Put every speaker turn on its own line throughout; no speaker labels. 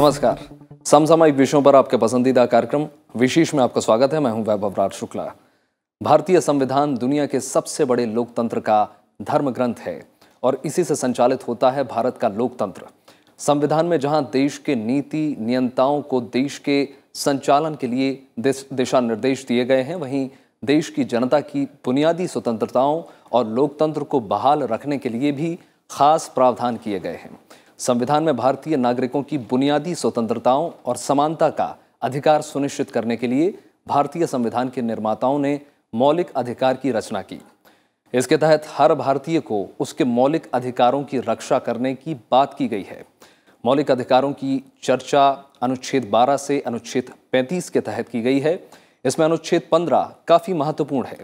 नमस्कार। समसामयिक विषयों पर आपके पसंदीदा कार्यक्रम विशेष में आपका स्वागत है। मैं हूं वैभव राज शुक्ला। भारतीय संविधान दुनिया के सबसे बड़े लोकतंत्र का धर्म ग्रंथ है और इसी से संचालित होता है भारत का लोकतंत्र। संविधान में जहां देश के नीति नियंताओं को देश के संचालन के लिए दिशा निर्देश दिए गए हैं, वहीं देश की जनता की बुनियादी स्वतंत्रताओं और लोकतंत्र को बहाल रखने के लिए भी खास प्रावधान किए गए हैं। संविधान में भारतीय नागरिकों की बुनियादी स्वतंत्रताओं और समानता का अधिकार सुनिश्चित करने के लिए भारतीय संविधान के निर्माताओं ने मौलिक अधिकार की रचना की। इसके तहत हर भारतीय को उसके मौलिक अधिकारों की रक्षा करने की बात की गई है। मौलिक अधिकारों की चर्चा अनुच्छेद 12 से अनुच्छेद 35 के तहत की गई है। इसमें अनुच्छेद 15 काफी महत्वपूर्ण है,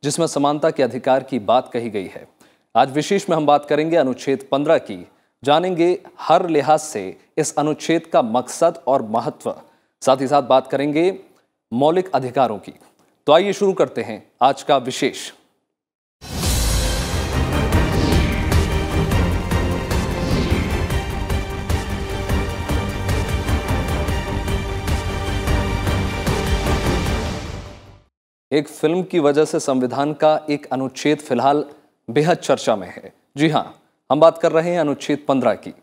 जिसमें समानता के अधिकार की बात कही गई है। आज विशेष में हम बात करेंगे अनुच्छेद 15 की, जानेंगे हर लिहाज से इस अनुच्छेद का मकसद और महत्व, साथ ही साथ बात करेंगे मौलिक अधिकारों की। तो आइए शुरू करते हैं आज का विशेष। एक फिल्म की वजह से संविधान का एक अनुच्छेद फिलहाल बेहद चर्चा में है। जी हां, हम बात कर रहे हैं अनुच्छेद 15 की।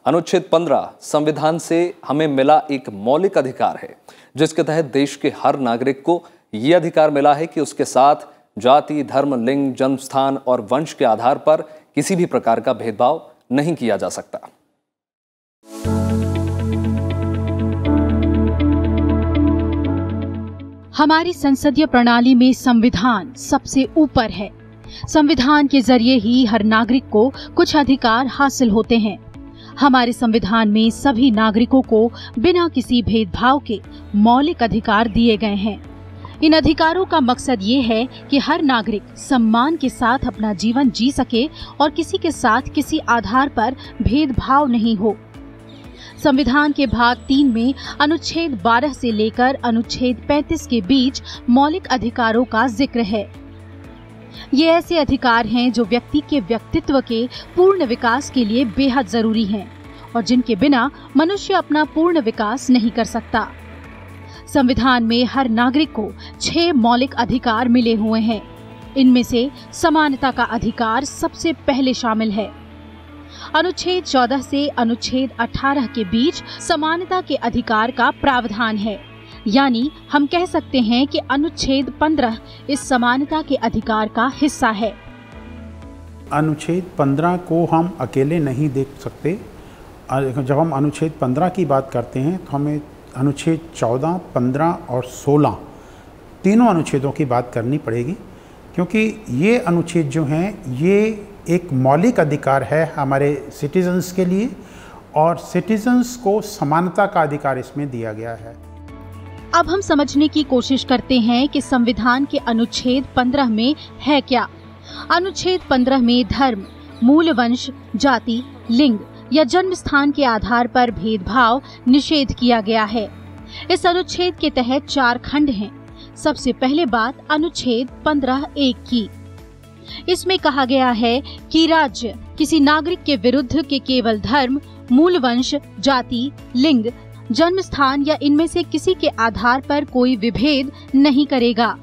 अनुच्छेद 15 संविधान से हमें मिला एक मौलिक अधिकार है, जिसके तहत देश के हर नागरिक को यह अधिकार मिला है कि उसके साथ जाति, धर्म, लिंग, जन्म स्थान और वंश के आधार पर किसी भी प्रकार का भेदभाव नहीं किया जा सकता।
हमारी संसदीय प्रणाली में संविधान सबसे ऊपर है। संविधान के जरिए ही हर नागरिक को कुछ अधिकार हासिल होते हैं। हमारे संविधान में सभी नागरिकों को बिना किसी भेदभाव के मौलिक अधिकार दिए गए हैं। इन अधिकारों का मकसद ये है कि हर नागरिक सम्मान के साथ अपना जीवन जी सके और किसी के साथ किसी आधार पर भेदभाव नहीं हो। संविधान के भाग 3 में अनुच्छेद 12 से लेकर अनुच्छेद 35 के बीच मौलिक अधिकारों का जिक्र है। ये ऐसे अधिकार हैं जो व्यक्ति के व्यक्तित्व के पूर्ण विकास के लिए बेहद जरूरी हैं और जिनके बिना मनुष्य अपना पूर्ण विकास नहीं कर सकता। संविधान में हर नागरिक को 6 मौलिक अधिकार मिले हुए हैं। इनमें से समानता का अधिकार सबसे पहले शामिल है। अनुच्छेद 14 से अनुच्छेद 18 के बीच समानता के अधिकार का प्रावधान है, यानी हम कह सकते हैं कि अनुच्छेद 15 इस समानता के अधिकार का हिस्सा है।
अनुच्छेद 15 को हम अकेले नहीं देख सकते। जब हम अनुच्छेद 15 की बात करते हैं तो हमें अनुच्छेद 14, 15 और 16 तीनों अनुच्छेदों की बात करनी पड़ेगी, क्योंकि ये अनुच्छेद जो हैं ये एक मौलिक अधिकार है हमारे सिटीजन्स के लिए और सिटीजन्स को समानता का अधिकार इसमें दिया गया है।
अब हम समझने की कोशिश करते हैं कि संविधान के अनुच्छेद 15 में है क्या। अनुच्छेद 15 में धर्म, मूल वंश, जाति, लिंग या जन्म स्थान के आधार पर भेदभाव निषेध किया गया है। इस अनुच्छेद के तहत 4 खंड हैं। सबसे पहले बात अनुच्छेद 15(1) की। इसमें कहा गया है कि राज्य किसी नागरिक के विरुद्ध के केवल धर्म, मूल वंश, जाति, लिंग, जन्म स्थान या इनमें से किसी के आधार पर कोई विभेद नहीं करेगा।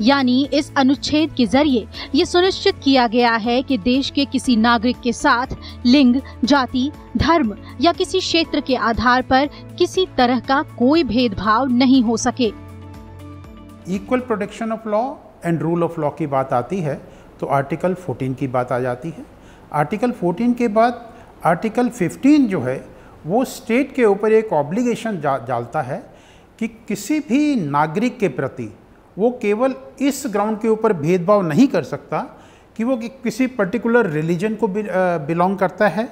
यानी इस अनुच्छेद के जरिए ये सुनिश्चित किया गया है कि देश के किसी नागरिक के साथ लिंग, जाति, धर्म या किसी क्षेत्र के आधार पर किसी तरह का कोई भेदभाव नहीं हो सके।
Equal protection of law and rule of law की बात आती है तो आर्टिकल 14 की बात आ जाती है। आर्टिकल 14 के बाद आर्टिकल 15 जो है वो स्टेट के ऊपर एक ऑब्लिगेशन डालता है कि किसी भी नागरिक के प्रति वो केवल इस ग्राउंड के ऊपर भेदभाव नहीं कर सकता कि वो किसी पर्टिकुलर रिलीजन को बिलोंग करता है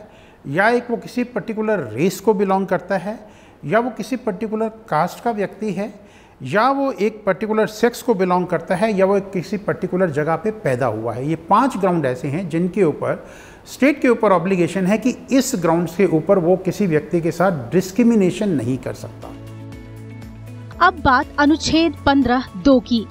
या वो किसी पर्टिकुलर रेस को बिलोंग करता है या वो किसी पर्टिकुलर कास्ट का व्यक्ति है या वो एक पर्टिकुलर सेक्स को बिलोंग करता है या वो किसी पर्टिकुलर जगह पे पैदा हुआ है। ये 5 ग्राउंड ऐसे हैं जिनके ऊपर स्टेट के ऊपर ऑब्लिगेशन है कि इस ग्राउंड के ऊपर वो किसी व्यक्ति के साथ डिस्क्रिमिनेशन नहीं कर सकता।
अब बात अनुच्छेद 15(2) की।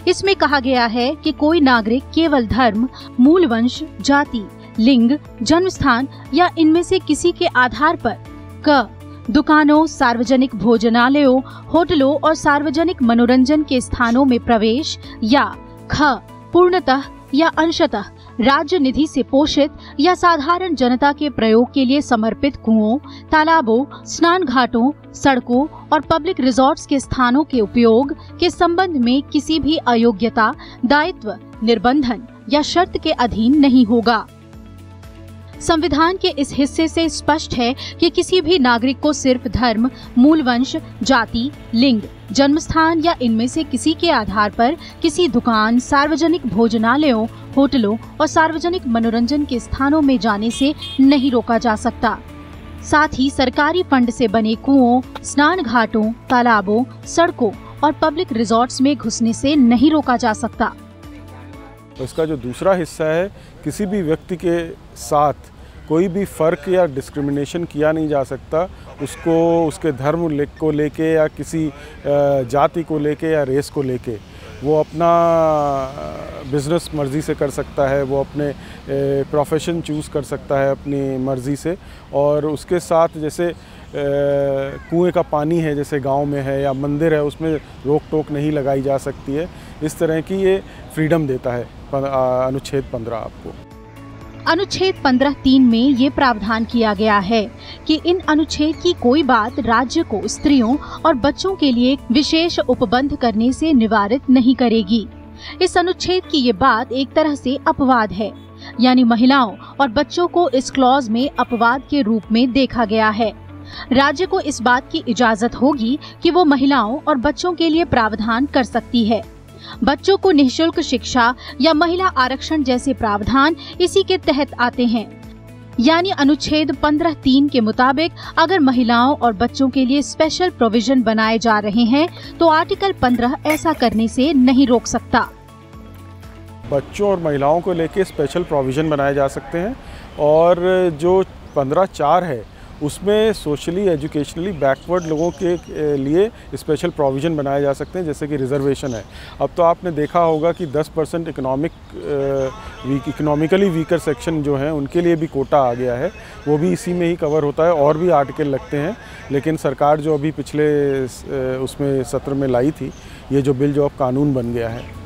इसमें कहा गया है कि कोई नागरिक केवल धर्म, मूल वंश, जाति, लिंग, जन्म स्थान या इनमें से किसी के आधार पर क दुकानों, सार्वजनिक भोजनालयों, होटलों और सार्वजनिक मनोरंजन के स्थानों में प्रवेश, या ख पूर्णतः या अंशतः राज्य निधि से पोषित या साधारण जनता के प्रयोग के लिए समर्पित कुओं, तालाबों, स्नान घाटों, सड़कों और पब्लिक रिजॉर्ट्स के स्थानों के उपयोग के संबंध में किसी भी अयोग्यता, दायित्व, निर्बंधन या शर्त के अधीन नहीं होगा। संविधान के इस हिस्से से स्पष्ट है कि किसी भी नागरिक को सिर्फ धर्म, मूल वंश, जाति, लिंग, जन्मस्थान या इनमें से किसी के आधार पर किसी दुकान, सार्वजनिक भोजनालयों, होटलों और सार्वजनिक मनोरंजन के स्थानों में जाने से नहीं रोका जा सकता। साथ ही सरकारी फंड से बने कुओं, स्नान घाटों, तालाबों, सड़कों और पब्लिक रिजॉर्ट्स में घुसने से नहीं रोका जा सकता।
इसका जो दूसरा हिस्सा है, किसी भी व्यक्ति के साथ कोई भी फ़र्क या डिस्क्रिमिनेशन किया नहीं जा सकता। उसको उसके धर्म को लेके या किसी जाति को लेके या रेस को लेके वो अपना बिज़नेस मर्ज़ी से कर सकता है, वो अपने प्रोफेशन चूज़ कर सकता है अपनी मर्ज़ी से। और उसके साथ जैसे कुएं का पानी है जैसे गांव में है या मंदिर है, उसमें रोक टोक नहीं लगाई जा सकती है। इस तरह की ये फ्रीडम देता है अनुच्छेद 15 आपको।
अनुच्छेद 15(3) में ये प्रावधान किया गया है कि इन अनुच्छेद की कोई बात राज्य को स्त्रियों और बच्चों के लिए विशेष उपबंध करने से निवारित नहीं करेगी। इस अनुच्छेद की ये बात एक तरह से अपवाद है, यानी महिलाओं और बच्चों को इस क्लॉज में अपवाद के रूप में देखा गया है। राज्य को इस बात की इजाजत होगी कि वो महिलाओं और बच्चों के लिए प्रावधान कर सकती है। बच्चों को निःशुल्क शिक्षा या महिला आरक्षण जैसे प्रावधान इसी के तहत आते हैं। यानी अनुच्छेद 15(3) के मुताबिक अगर महिलाओं और बच्चों के लिए स्पेशल प्रोविजन बनाए जा रहे हैं तो आर्टिकल 15 ऐसा करने से नहीं रोक सकता।
बच्चों और महिलाओं को लेके स्पेशल प्रोविजन बनाए जा सकते हैं और जो 15(4) है उसमें सोशली एजुकेशनली बैकवर्ड लोगों के लिए स्पेशल प्रोविज़न बनाए जा सकते हैं, जैसे कि रिजर्वेशन है। अब तो आपने देखा होगा कि 10% इकोनॉमिकली वीकर सेक्शन जो हैं उनके लिए भी कोटा आ गया है, वो भी इसी में ही कवर होता है। और भी आर्टिकल लगते हैं, लेकिन सरकार जो अभी पिछले उसमें सत्र में लाई थी, ये जो बिल जो अब कानून बन गया है।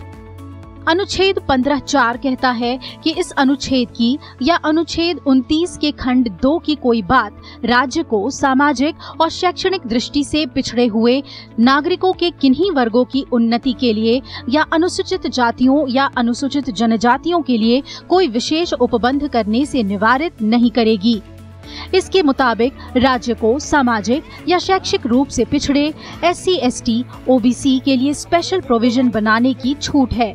अनुच्छेद 15(4) कहता है कि इस अनुच्छेद की या अनुच्छेद 29 के खंड 2 की कोई बात राज्य को सामाजिक और शैक्षणिक दृष्टि से पिछड़े हुए नागरिकों के किन्हीं वर्गों की उन्नति के लिए या अनुसूचित जातियों या अनुसूचित जनजातियों के लिए कोई विशेष उपबंध करने से निवारित नहीं करेगी। इसके मुताबिक राज्य को सामाजिक या शैक्षिक रूप से पिछड़े SC, ST, OBC के लिए स्पेशल प्रोविजन बनाने की छूट है।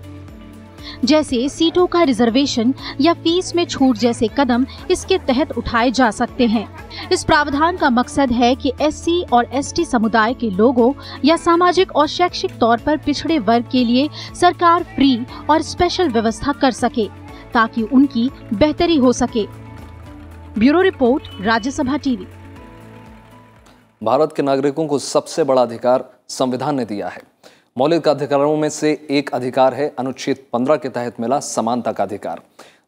जैसे सीटों का रिजर्वेशन या फीस में छूट जैसे कदम इसके तहत उठाए जा सकते हैं। इस प्रावधान का मकसद है कि SC और ST समुदाय के लोगों या सामाजिक और शैक्षिक तौर पर पिछड़े वर्ग के लिए सरकार फ्री और स्पेशल व्यवस्था कर सके ताकि उनकी बेहतरी हो सके। Bureau report, Rajya Sabha TV.
Bharat के नागरिकों को सबसे बड़ा अधिकार संविधान ने दिया है। मौलिक अधिकारों में से एक अधिकार है अनुच्छेद 15 के तहत मिला समानता का अधिकार।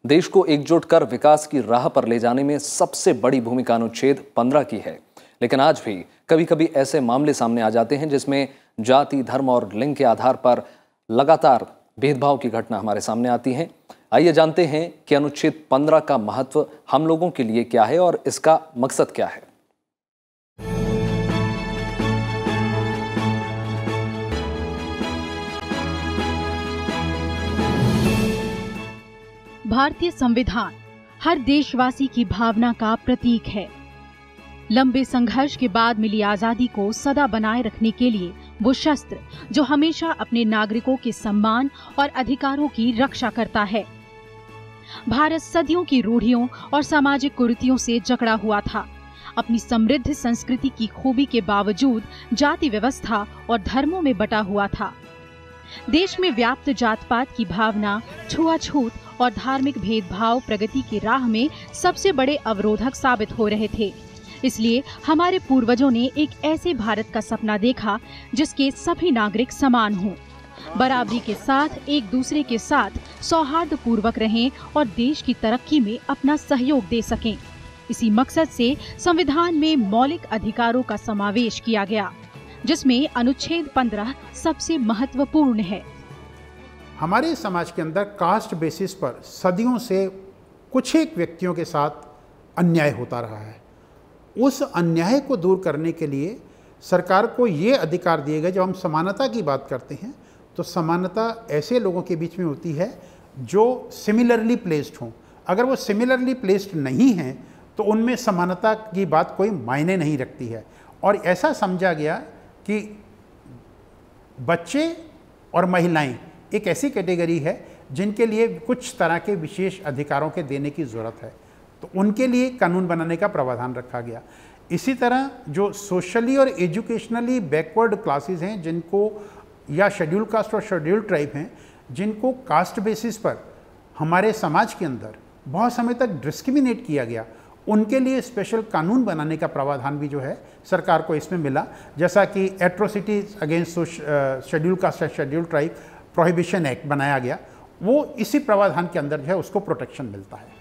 देश को एकजुट कर विकास की राह पर ले जाने में सबसे बड़ी भूमिका अनुच्छेद 15 की है। लेकिन आज भी कभी कभी ऐसे मामले सामने आ जाते हैं जिसमें जाति, धर्म और लिंग के आधार पर लगातार भेदभाव की घटना हमारे सामने आती हैं। आइए जानते हैं कि अनुच्छेद 15 का महत्व हम लोगों के लिए क्या है और इसका मकसद क्या है।
भारतीय संविधान हर देशवासी की भावना का प्रतीक है। लंबे संघर्ष के बाद मिली आजादी को सदा बनाए रखने के लिए वो शस्त्र जो हमेशा अपने नागरिकों के सम्मान और अधिकारों की रक्षा करता है। भारत सदियों की रूढ़ियों और सामाजिक कुरीतियों से जकड़ा हुआ था। अपनी समृद्ध संस्कृति की खूबी के बावजूद जाति व्यवस्था और धर्मों में बटा हुआ था। देश में व्याप्त जात पात की भावना, छुआछूत और धार्मिक भेदभाव प्रगति की राह में सबसे बड़े अवरोधक साबित हो रहे थे। इसलिए हमारे पूर्वजों ने एक ऐसे भारत का सपना देखा जिसके सभी नागरिक समान हों, बराबरी के साथ एक दूसरे के साथ सौहार्दपूर्वक रहें और देश की तरक्की में अपना सहयोग दे सकें। इसी मकसद से संविधान में मौलिक अधिकारों का समावेश किया गया, जिसमें अनुच्छेद 15 सबसे महत्वपूर्ण है।
हमारे समाज के अंदर कास्ट बेसिस पर सदियों से कुछ एक व्यक्तियों के साथ अन्याय होता रहा है। उस अन्याय को दूर करने के लिए सरकार को ये अधिकार दिए गए। जब हम समानता की बात करते हैं तो समानता ऐसे लोगों के बीच में होती है जो सिमिलरली प्लेस्ड हों। अगर वो सिमिलरली प्लेस्ड नहीं हैं तो उनमें समानता की बात कोई मायने नहीं रखती है। और ऐसा समझा गया कि बच्चे और महिलाएं एक ऐसी कैटेगरी है जिनके लिए कुछ तरह के विशेष अधिकारों के देने की ज़रूरत है, तो उनके लिए कानून बनाने का प्रावधान रखा गया। इसी तरह जो सोशली और एजुकेशनली बैकवर्ड क्लासेस हैं, जिनको या शेड्यूल कास्ट और शेड्यूल ट्राइब हैं, जिनको कास्ट बेसिस पर हमारे समाज के अंदर बहुत समय तक डिस्क्रिमिनेट किया गया, उनके लिए स्पेशल कानून बनाने का प्रावधान भी जो है सरकार को इसमें मिला। जैसा कि एट्रोसिटीज अगेंस्ट शेड्यूल कास्ट और शेड्यूल ट्राइब प्रोहिबिशन एक्ट बनाया गया, वो इसी प्रावधान के अंदर जो है उसको प्रोटेक्शन मिलता है।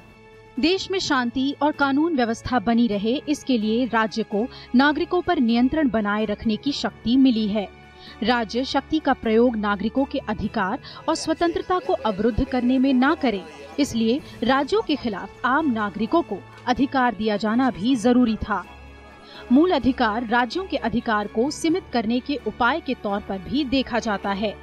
देश में शांति और कानून व्यवस्था बनी रहे, इसके लिए राज्य को नागरिकों पर नियंत्रण बनाए रखने की शक्ति मिली है। राज्य शक्ति का प्रयोग नागरिकों के अधिकार और स्वतंत्रता को अवरुद्ध करने में ना करे, इसलिए राज्यों के खिलाफ आम नागरिकों को अधिकार दिया जाना भी जरूरी था। मूल अधिकार राज्यों के अधिकार को सीमित करने के उपाय के तौर पर भी देखा जाता है।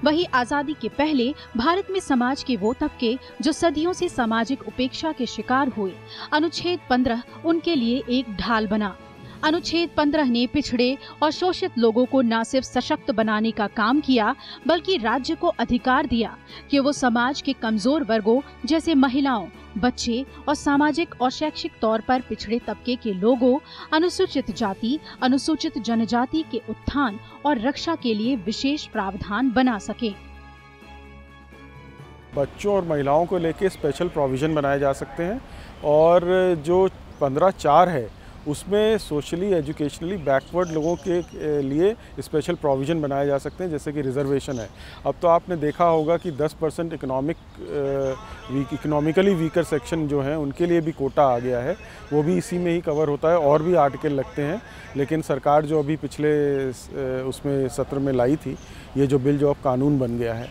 वही आजादी के पहले भारत में समाज के वो तबके जो सदियों से सामाजिक उपेक्षा के शिकार हुए, अनुच्छेद 15 उनके लिए एक ढाल बना। अनुच्छेद 15 ने पिछड़े और शोषित लोगों को न सिर्फ सशक्त बनाने का काम किया, बल्कि राज्य को अधिकार दिया कि वो समाज के कमजोर वर्गों जैसे महिलाओं, बच्चे और सामाजिक और शैक्षिक तौर पर पिछड़े तबके के लोगों, अनुसूचित जाति, अनुसूचित जनजाति के उत्थान और रक्षा के लिए विशेष प्रावधान बना सके।
बच्चों और महिलाओं को लेके स्पेशल प्रोविज़न बनाए जा सकते हैं, और जो 15(4) है उसमें सोशली एजुकेशनली बैकवर्ड लोगों के लिए स्पेशल प्रोविज़न बनाए जा सकते हैं, जैसे कि रिजर्वेशन है। अब तो आपने देखा होगा कि 10% इकोनॉमिकली वीकर सेक्शन जो हैं उनके लिए भी कोटा आ गया है, वो भी इसी में ही कवर होता है। और भी आर्टिकल लगते हैं, लेकिन सरकार जो अभी पिछले उसमें सत्र में लाई थी, ये जो बिल जो अब कानून बन गया है।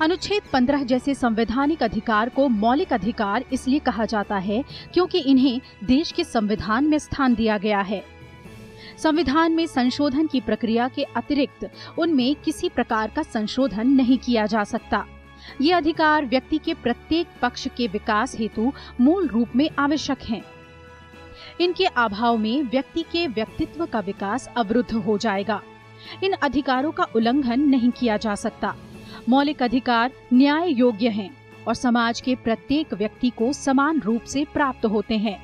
अनुच्छेद 15 जैसे संवैधानिक अधिकार को मौलिक अधिकार इसलिए कहा जाता है क्योंकि इन्हें देश के संविधान में स्थान दिया गया है। संविधान में संशोधन की प्रक्रिया के अतिरिक्त उनमें किसी प्रकार का संशोधन नहीं किया जा सकता। ये अधिकार व्यक्ति के प्रत्येक पक्ष के विकास हेतु मूल रूप में आवश्यक हैं। इनके अभाव में व्यक्ति के व्यक्तित्व का विकास अवरुद्ध हो जाएगा। इन अधिकारों का उल्लंघन नहीं किया जा सकता। मौलिक अधिकार न्याय योग्य हैं और समाज के प्रत्येक व्यक्ति को समान रूप से प्राप्त होते हैं।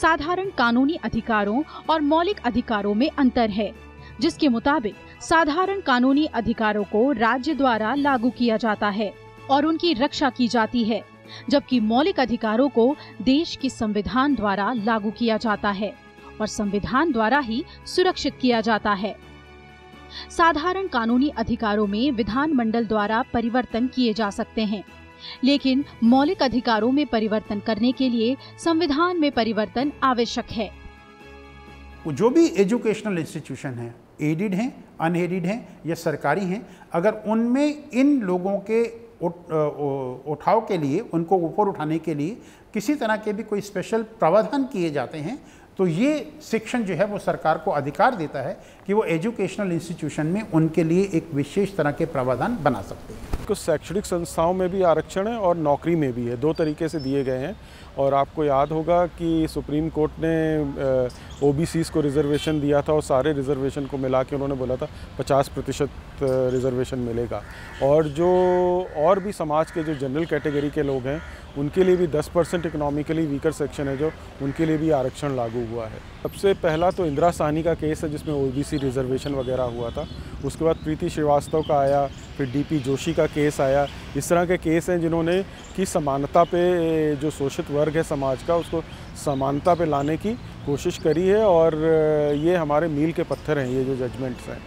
साधारण कानूनी अधिकारों और मौलिक अधिकारों में अंतर है, जिसके मुताबिक साधारण कानूनी अधिकारों को राज्य द्वारा लागू किया जाता है और उनकी रक्षा की जाती है, जबकि मौलिक अधिकारों को देश के संविधान द्वारा लागू किया जाता है और संविधान द्वारा ही सुरक्षित किया जाता है। साधारण कानूनी अधिकारों में विधानमंडल द्वारा परिवर्तन किए जा सकते हैं, लेकिन मौलिक अधिकारों में परिवर्तन करने के लिए संविधान में परिवर्तन आवश्यक है।
जो भी एजुकेशनल इंस्टीट्यूशन हैं, एडेड हैं, अनएडेड हैं या सरकारी हैं, अगर उनमें इन लोगों के उठाव के लिए, उनको ऊपर उठाने के लिए किसी तरह के भी कोई स्पेशल प्रावधान किए जाते हैं, तो ये सेक्शन जो है वो सरकार को अधिकार देता है कि वो एजुकेशनल इंस्टीट्यूशन में उनके लिए एक विशेष तरह के प्रावधान बना सकते हैं।
कुछ शैक्षणिक संस्थाओं में भी आरक्षण है और नौकरी में भी है, दो तरीके से दिए गए हैं। और आपको याद होगा कि सुप्रीम कोर्ट ने ओबीसीज़ को रिजर्वेशन दिया था और सारे रिजर्वेशन को मिला के उन्होंने बोला था 50% रिजर्वेशन मिलेगा। और जो और भी समाज के जो जनरल कैटेगरी के लोग हैं उनके लिए भी 10% इकोनॉमिकली वीकर सेक्शन है जो उनके लिए भी आरक्षण लागू हुआ है। सबसे पहला तो इंदिरा साहनी का केस है जिसमें ओबीसी रिजर्वेशन वगैरह हुआ था। उसके बाद प्रीति श्रीवास्तव का आया, फिर डीपी जोशी का केस आया। इस तरह के केस हैं जिन्होंने कि समानता पे, जो शोषित वर्ग है समाज का, उसको समानता पे लाने की कोशिश करी है। और ये हमारे मील के पत्थर हैं, ये जो जजमेंट्स हैं।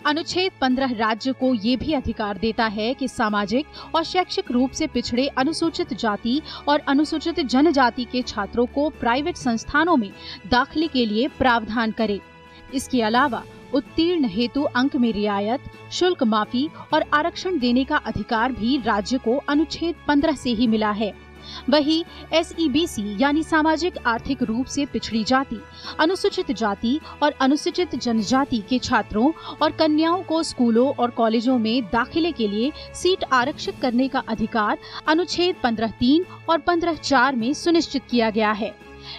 अनुच्छेद 15 राज्य को ये भी अधिकार देता है कि सामाजिक और शैक्षिक रूप से पिछड़े अनुसूचित जाति और अनुसूचित जनजाति के छात्रों को प्राइवेट संस्थानों में दाखिले के लिए प्रावधान करे। इसके अलावा उत्तीर्ण हेतु अंक में रियायत, शुल्क माफी और आरक्षण देने का अधिकार भी राज्य को अनुच्छेद 15 से ही मिला है। वही SEBC यानी सामाजिक आर्थिक रूप से पिछड़ी जाति, अनुसूचित जाति और अनुसूचित जनजाति के छात्रों और कन्याओं को स्कूलों और कॉलेजों में दाखिले के लिए सीट आरक्षित करने का अधिकार अनुच्छेद 15(3) और 15(4) में सुनिश्चित किया गया है।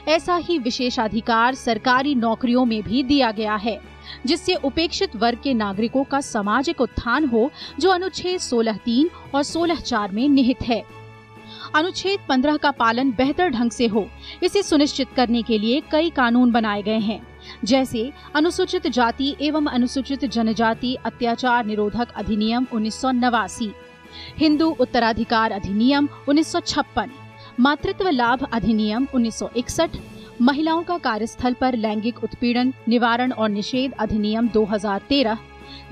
ऐसा ही विशेषाधिकार सरकारी नौकरियों में भी दिया गया है, जिससे उपेक्षित वर्ग के नागरिकों का सामाजिक उत्थान हो, जो अनुच्छेद 16(3) और 16(4) में निहित है। अनुच्छेद 15 का पालन बेहतर ढंग से हो, इसे सुनिश्चित करने के लिए कई कानून बनाए गए हैं, जैसे अनुसूचित जाति एवं अनुसूचित जनजाति अत्याचार निरोधक अधिनियम 1989, हिंदू उत्तराधिकार अधिनियम 1956, मातृत्व लाभ अधिनियम 1961, महिलाओं का कार्यस्थल पर लैंगिक उत्पीड़न निवारण और निषेध अधिनियम 2013,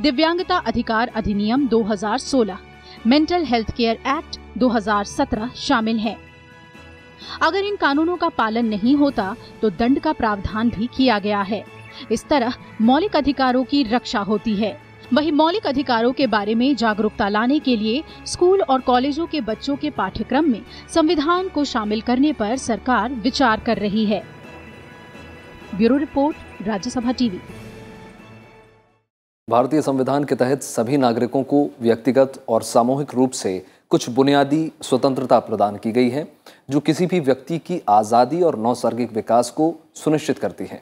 दिव्यांगता अधिकार अधिनियम 2016, मेंटल हेल्थ केयर एक्ट 2017 शामिल है। अगर इन कानूनों का पालन नहीं होता तो दंड का प्रावधान भी किया गया है। इस तरह मौलिक अधिकारों की रक्षा होती है। वही मौलिक अधिकारों के बारे में जागरूकता लाने के लिए स्कूल और कॉलेजों के बच्चों के पाठ्यक्रम में संविधान को शामिल करने पर सरकार विचार कर रही है। Bureau report, Rajya Sabha TV.
भारतीय संविधान के तहत सभी नागरिकों को व्यक्तिगत और सामूहिक रूप से कुछ बुनियादी स्वतंत्रता प्रदान की गई है, जो किसी भी व्यक्ति की आज़ादी और नैसर्गिक विकास को सुनिश्चित करती है।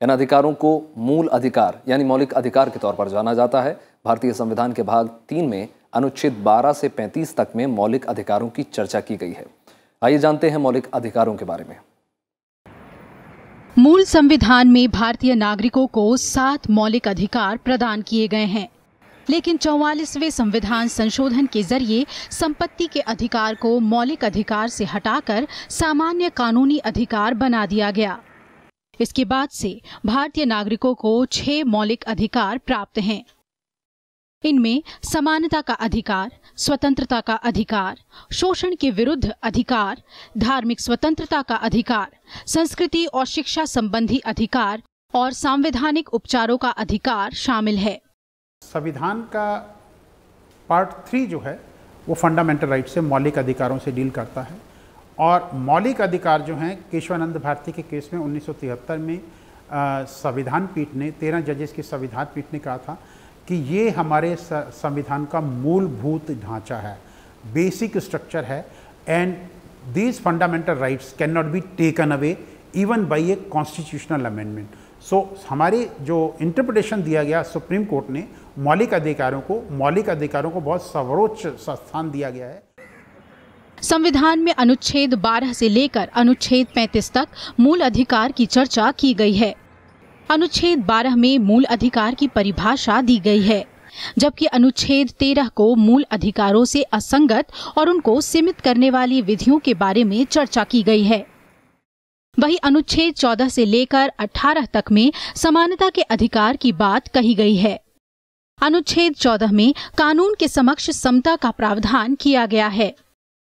इन अधिकारों को मूल अधिकार यानी मौलिक अधिकार के तौर पर जाना जाता है। भारतीय संविधान के भाग 3 में अनुच्छेद 12 से 35 तक में मौलिक अधिकारों की चर्चा की गई है। आइए जानते हैं मौलिक अधिकारों के बारे में।
मूल संविधान में भारतीय नागरिकों को 7 मौलिक अधिकार प्रदान किए गए हैं, लेकिन 44वें संविधान संशोधन के जरिए संपत्ति के अधिकार को मौलिक अधिकार से हटाकर सामान्य कानूनी अधिकार बना दिया गया। इसके बाद से भारतीय नागरिकों को 6 मौलिक अधिकार प्राप्त हैं। इनमें समानता का अधिकार, स्वतंत्रता का अधिकार, शोषण के विरुद्ध अधिकार, धार्मिक स्वतंत्रता का अधिकार, संस्कृति और शिक्षा संबंधी अधिकार और संवैधानिक उपचारों का अधिकार शामिल है।
संविधान का पार्ट 3 जो है वो फंडामेंटल राइट से, मौलिक अधिकारों से डील करता है। और मौलिक अधिकार जो हैं, केशवानंद भारती के केस में 1973 में संविधान पीठ ने, 13 जजेस की संविधान पीठ ने कहा था कि ये हमारे संविधान का मूलभूत ढांचा है, बेसिक स्ट्रक्चर है, and these fundamental rights can not be taken away even by a constitutional amendment. So हमारे जो इंटरप्रिटेशन दिया गया सुप्रीम कोर्ट ने, मौलिक अधिकारों को बहुत सर्वोच्च स्थान दिया गया है।
संविधान में अनुच्छेद 12 से लेकर अनुच्छेद 35 तक मूल अधिकार की चर्चा की गई है। अनुच्छेद 12 में मूल अधिकार की परिभाषा दी गई है, जबकि अनुच्छेद 13 को मूल अधिकारों से असंगत और उनको सीमित करने वाली विधियों के बारे में चर्चा की गई है। वही अनुच्छेद 14 से लेकर 18 तक में समानता के अधिकार की बात कही गई है। अनुच्छेद 14 में कानून के समक्ष समता का प्रावधान किया गया है।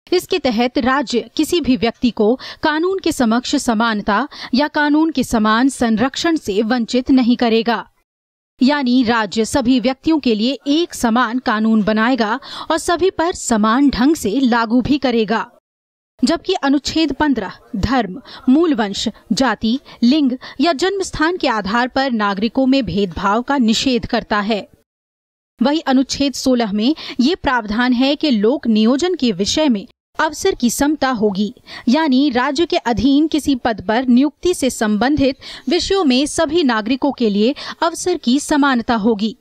इसके तहत राज्य किसी भी व्यक्ति को कानून के समक्ष समानता या कानून के समान संरक्षण से वंचित नहीं करेगा। यानी राज्य सभी व्यक्तियों के लिए एक समान कानून बनाएगा और सभी पर समान ढंग से लागू भी करेगा। जबकि अनुच्छेद 15 धर्म, मूल वंश, जाति, लिंग या जन्म स्थान के आधार पर नागरिकों में भेदभाव का निषेध करता है। वही अनुच्छेद 16 में ये प्रावधान है कि लोक नियोजन के विषय में अवसर की समता होगी, यानी राज्य के अधीन किसी पद पर नियुक्ति से संबंधित विषयों में सभी नागरिकों के लिए अवसर की समानता होगी।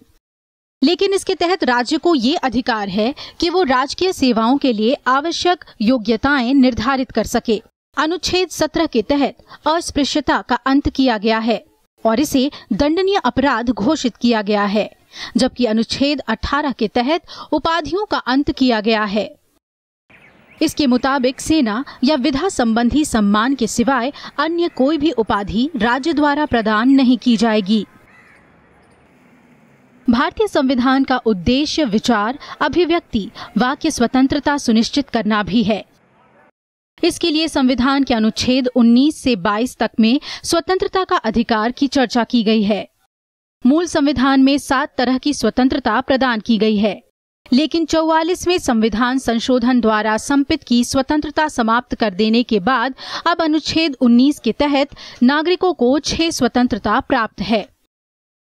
लेकिन इसके तहत राज्य को ये अधिकार है कि वो राजकीय सेवाओं के लिए आवश्यक योग्यताएं निर्धारित कर सके। अनुच्छेद 17 के तहत अस्पृश्यता का अंत किया गया है और इसे दंडनीय अपराध घोषित किया गया है, जबकि अनुच्छेद 18 के तहत उपाधियों का अंत किया गया है। इसके मुताबिक सेना या विधा संबंधी सम्मान के सिवाय अन्य कोई भी उपाधि राज्य द्वारा प्रदान नहीं की जाएगी। भारतीय संविधान का उद्देश्य विचार, अभिव्यक्ति, वाक्य स्वतंत्रता सुनिश्चित करना भी है। इसके लिए संविधान के अनुच्छेद 19 से 22 तक में स्वतंत्रता का अधिकार की चर्चा की गई है। मूल संविधान में 7 तरह की स्वतंत्रता प्रदान की गई है, लेकिन 44वें संविधान संशोधन द्वारा संपित की स्वतंत्रता समाप्त कर देने के बाद अब अनुच्छेद 19 के तहत नागरिकों को 6 स्वतंत्रता प्राप्त है।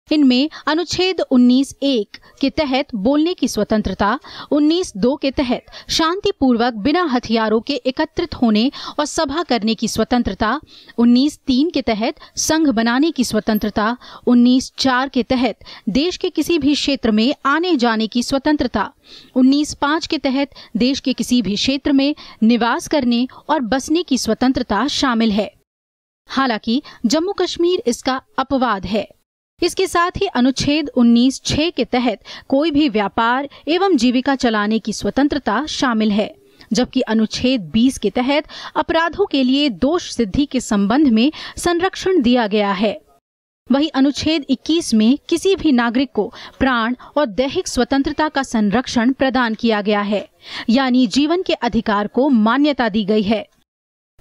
इनमें अनुच्छेद 19(1) के तहत बोलने की स्वतंत्रता, 19(2) के तहत शांतिपूर्वक बिना हथियारों के एकत्रित होने और सभा करने की स्वतंत्रता, 19(3) के तहत संघ बनाने की स्वतंत्रता, 19(4) के तहत देश के किसी भी क्षेत्र में आने जाने की स्वतंत्रता, 19(5) के तहत देश के किसी भी क्षेत्र में निवास करने और बसने की स्वतंत्रता शामिल है। हालांकि जम्मू कश्मीर इसका अपवाद है। इसके साथ ही अनुच्छेद 19(6) के तहत कोई भी व्यापार एवं जीविका चलाने की स्वतंत्रता शामिल है, जबकि अनुच्छेद 20 के तहत अपराधों के लिए दोष सिद्धि के संबंध में संरक्षण दिया गया है। वहीं अनुच्छेद 21 में किसी भी नागरिक को प्राण और दैहिक स्वतंत्रता का संरक्षण प्रदान किया गया है, यानी जीवन के अधिकार को मान्यता दी गई है।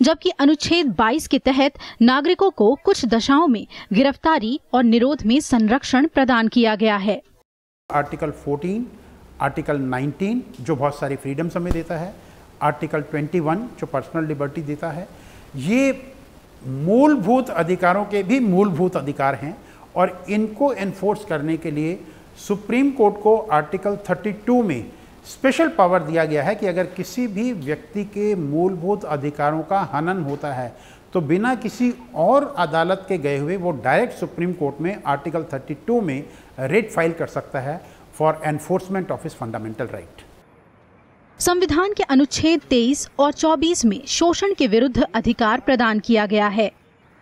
जबकि अनुच्छेद 22 के तहत नागरिकों को कुछ दशाओं में गिरफ्तारी और निरोध में संरक्षण प्रदान किया गया है।
आर्टिकल 14, आर्टिकल 19 जो बहुत सारी फ्रीडम्स हमें देता है, आर्टिकल 21 जो पर्सनल लिबर्टी देता है, ये मूलभूत अधिकारों के भी मूलभूत अधिकार हैं और इनको एनफोर्स करने के लिए सुप्रीम कोर्ट को आर्टिकल 32 में स्पेशल पावर दिया गया है कि अगर किसी भी व्यक्ति के मूलभूत अधिकारों का हनन होता है तो बिना किसी और अदालत के गए हुए वो डायरेक्ट सुप्रीम कोर्ट में आर्टिकल 32 में रेट फाइल कर सकता है for enforcement of his fundamental right.
संविधान के अनुच्छेद 23 और 24 में शोषण के विरुद्ध अधिकार प्रदान किया गया है।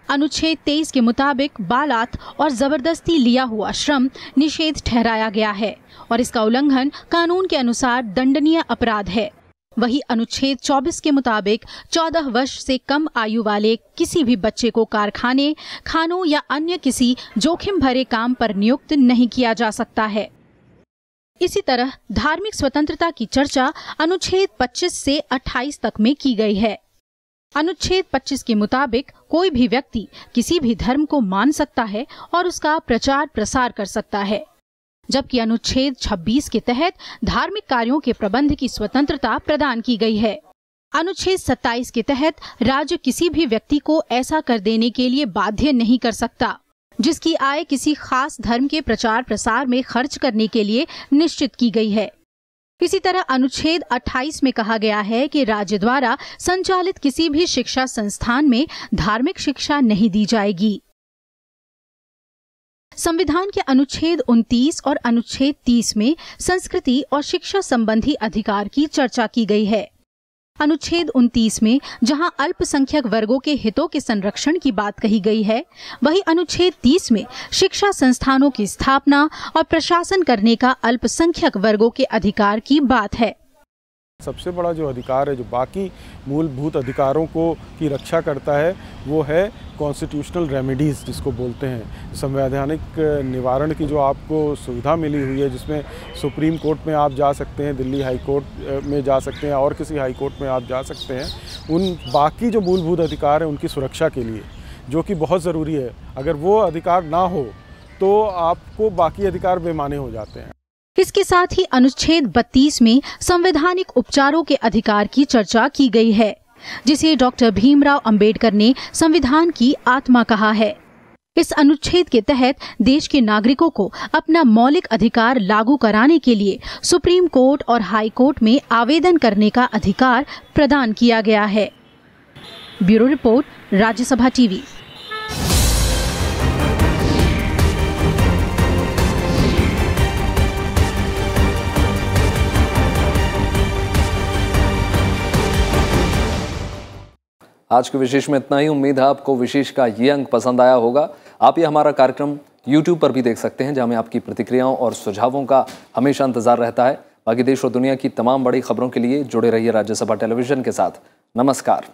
अनुच्छेद 23 के मुताबिक बालात और जबरदस्ती लिया हुआ श्रम निषेध ठहराया गया है और इसका उल्लंघन कानून के अनुसार दंडनीय अपराध है। वही अनुच्छेद 24 के मुताबिक 14 वर्ष से कम आयु वाले किसी भी बच्चे को कारखाने, खानों या अन्य किसी जोखिम भरे काम पर नियुक्त नहीं किया जा सकता है। इसी तरह धार्मिक स्वतंत्रता की चर्चा अनुच्छेद 25 से 28 तक में की गई है। अनुच्छेद 25 के मुताबिक कोई भी व्यक्ति किसी भी धर्म को मान सकता है और उसका प्रचार प्रसार कर सकता है, जबकि अनुच्छेद 26 के तहत धार्मिक कार्यों के प्रबंध की स्वतंत्रता प्रदान की गई है। अनुच्छेद 27 के तहत राज्य किसी भी व्यक्ति को ऐसा कर देने के लिए बाध्य नहीं कर सकता जिसकी आय किसी खास धर्म के प्रचार प्रसार में खर्च करने के लिए निश्चित की गई है। इसी तरह अनुच्छेद 28 में कहा गया है कि राज्य द्वारा संचालित किसी भी शिक्षा संस्थान में धार्मिक शिक्षा नहीं दी जाएगी। संविधान के अनुच्छेद 29 और अनुच्छेद 30 में संस्कृति और शिक्षा संबंधी अधिकार की चर्चा की गई है। अनुच्छेद 29 में जहां अल्पसंख्यक वर्गों के हितों के संरक्षण की बात कही गई है, वहीं अनुच्छेद 30 में शिक्षा संस्थानों की स्थापना और प्रशासन करने का अल्पसंख्यक वर्गों के अधिकार की बात है।
सबसे बड़ा जो अधिकार है जो बाकी मूलभूत अधिकारों को की रक्षा करता है वो है कॉन्स्टिट्यूशनल रेमेडीज़ जिसको बोलते हैं। संवैधानिक निवारण की जो आपको सुविधा मिली हुई है, जिसमें सुप्रीम कोर्ट में आप जा सकते हैं, दिल्ली हाई कोर्ट में जा सकते हैं और किसी हाई कोर्ट में आप जा सकते हैं। उन बाकी जो मूलभूत अधिकार हैं उनकी सुरक्षा के लिए, जो कि बहुत ज़रूरी है। अगर वो अधिकार ना हो तो आपको बाकी अधिकार बेमाने हो जाते हैं।
इसके साथ ही अनुच्छेद 32 में संवैधानिक उपचारों के अधिकार की चर्चा की गई है, जिसे डॉक्टर भीमराव अंबेडकर ने संविधान की आत्मा कहा है। इस अनुच्छेद के तहत देश के नागरिकों को अपना मौलिक अधिकार लागू कराने के लिए सुप्रीम कोर्ट और हाई कोर्ट में आवेदन करने का अधिकार प्रदान किया गया है। Bureau report, Rajya Sabha TV.
आज के विशेष में इतना ही। उम्मीद है आपको विशेष का ये अंक पसंद आया होगा। आप ये हमारा कार्यक्रम YouTube पर भी देख सकते हैं, जहां हमें आपकी प्रतिक्रियाओं और सुझावों का हमेशा इंतजार रहता है। बाकी देश और दुनिया की तमाम बड़ी खबरों के लिए जुड़े रहिए राज्यसभा टेलीविजन के साथ। नमस्कार।